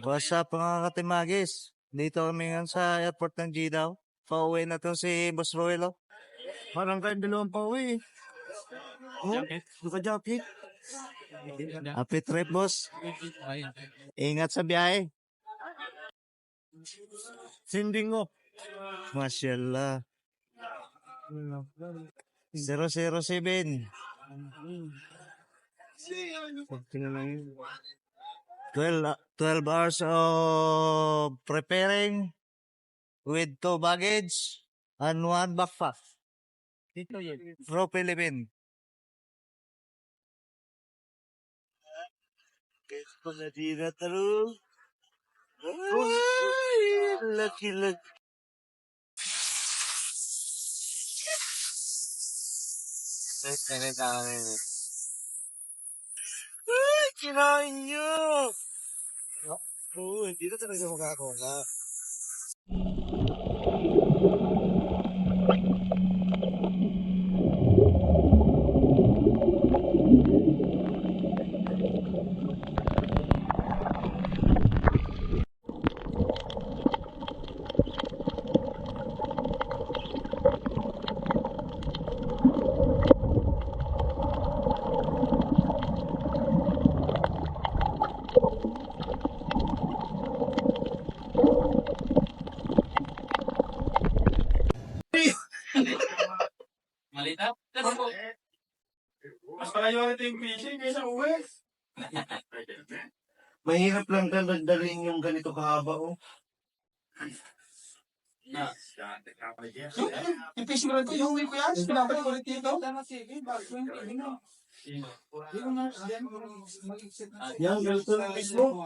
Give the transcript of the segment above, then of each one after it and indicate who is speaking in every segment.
Speaker 1: What's up mga katimagis? Dito kami ngayon sa airport ng Gdaw. Pauwi na to si Boss Roelo.
Speaker 2: Parang kayo dalawang pa uwi. Oh, naka-jacket.
Speaker 1: Happy trip, boss. Ingat sa biyahe.
Speaker 2: Sending off.
Speaker 1: Mashallah. 007. 12 hours of preparing with 2 baggage and 1 backpack.
Speaker 2: Dito yun.
Speaker 1: From Philippines. Gusto na di na taro. Ay, laki. Ay, kinain niyo! Oo, hindi na talaga makakakuha.
Speaker 3: Malita?
Speaker 2: Mas malayo ito yung fishing kaysa uwi. Mahirap lang dalhin yung ganito kahaba, oh. Yung fishing rod ko, yung uwi ko yan. Pinapalik ko ulit dito. Yan, ganito lang mismo.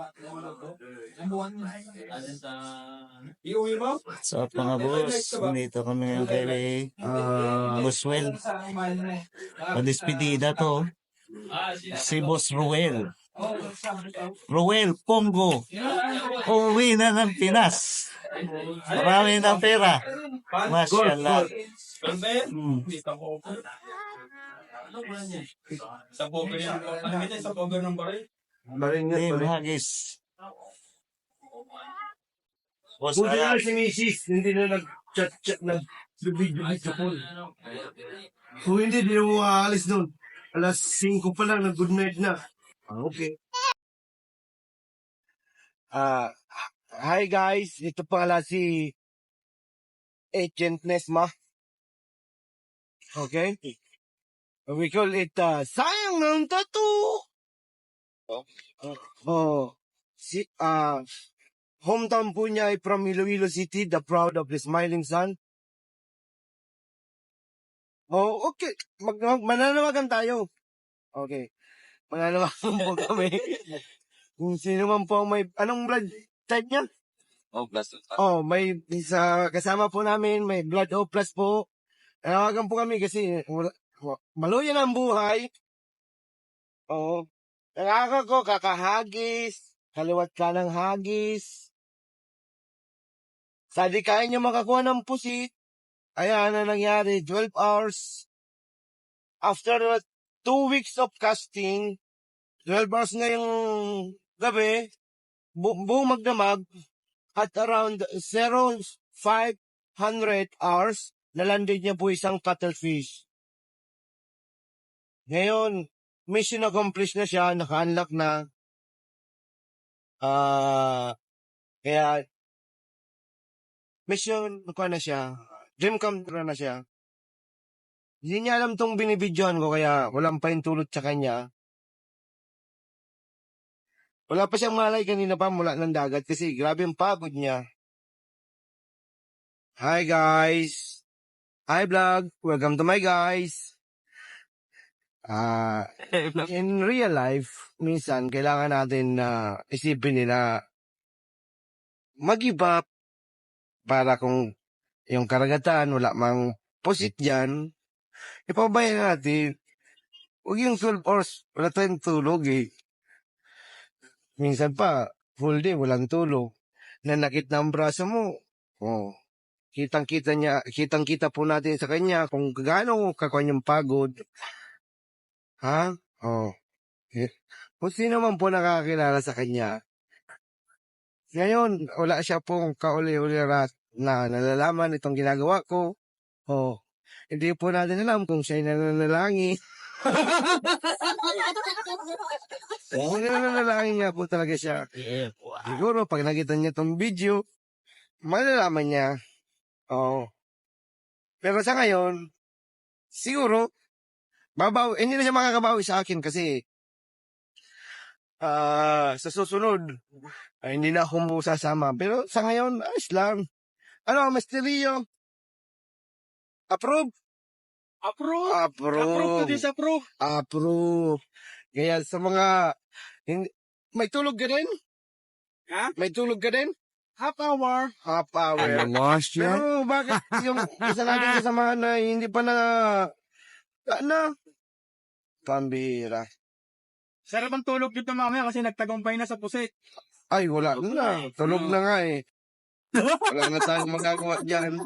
Speaker 2: Iuwi mo?
Speaker 1: So, mga boss, dito kami ngayon kay Boswell. Padispedida to. Si Boss Ruel. Ruel Pongo. Uwi na ng Pinas. Marami ng pera. Mashallah.
Speaker 2: Dito ko. Sa poker yan. Nakita sa poker ng baray.
Speaker 1: Team Haggis. Boss,
Speaker 2: Buti na si Mrs. Hindi na nag-chat, nag-video po. Kung hindi, di mo aalis doon. Alas 5 pa lang, nag-good night na. Okay. Hi guys, ito pala si Agent Nesma. Okay? We call it, sayang ng tattoo. Hometown po niya ay from Iloilo City, the proud of the smiling sun. Oh, okay. Mananawagan tayo. Okay. Mananawagan po kami. Kung sino man po may, anong blood type niya? May kasama po namin, may blood O plus po. Nanawagan po kami kasi maluyan ang buhay. Oo. Nakaka ko, kakahagis, kaliwat ka ng hagis. Sadi kaya niya makakuha ng pusit. Ayan na nangyari, 12 hours. After 2 weeks of casting, 12 hours ngayong gabi, buong magdamag, at around 0500 hours, nalandid niya po isang cuttlefish. Ngayon, mission accomplished na siya, naka-unlock na. Kaya, mission, nakuha na siya. Dream come true na siya. Hindi niya alam tong binibidyohan ko, kaya walang paintulot sa kanya. Wala pa siyang malay kanina pa mula ng dagat kasi grabe ang pagod niya. Hi guys! Hi vlog! Welcome to my guys! In real life, minsan kailangan natin na isipin nila mag-give up para kung yung karagatan wala mang pusit dyan, ipabayan natin. Huwag yung 12 hours, wala tayong tulog eh. Minsan pa, full day, walang tulog. Nanakit na ang braso mo. Oh. Kitang-kita po natin sa kanya kung gaano kakanyang pagod. Ha? Oh. Kung sino man po nakakilala sa kanya, Ngayon, wala siya pong kauli-ulirat na nalalaman itong ginagawa ko. Oh, hindi po natin alam kung siya'y nananalangin. Kung nananalangin nga po talaga siya. Siguro, pag nakita niya itong video, malalaman niya. Oh. Pero sa ngayon, siguro, hindi na siya makakabawi sa akin kasi sa susunod, hindi na ako sasama. Pero sa ngayon, ayos lang. Ano, Misterio? Approve?
Speaker 3: Approve. Approve to
Speaker 2: Approve.
Speaker 3: disapprove.
Speaker 2: Approve. Kaya sa mga, may tulog ka din?
Speaker 3: Ha?
Speaker 2: May tulog ka din?
Speaker 3: Half hour.
Speaker 2: Half hour. Pero bakit yung isa natin kasamahan na hindi pa na, pambira.
Speaker 3: Sarap ang tulog dito mamaya kasi nagtagumpay na sa pusit.
Speaker 2: Ay, wala na. Tulog na nga eh. Wala na tayong magagawa dyan.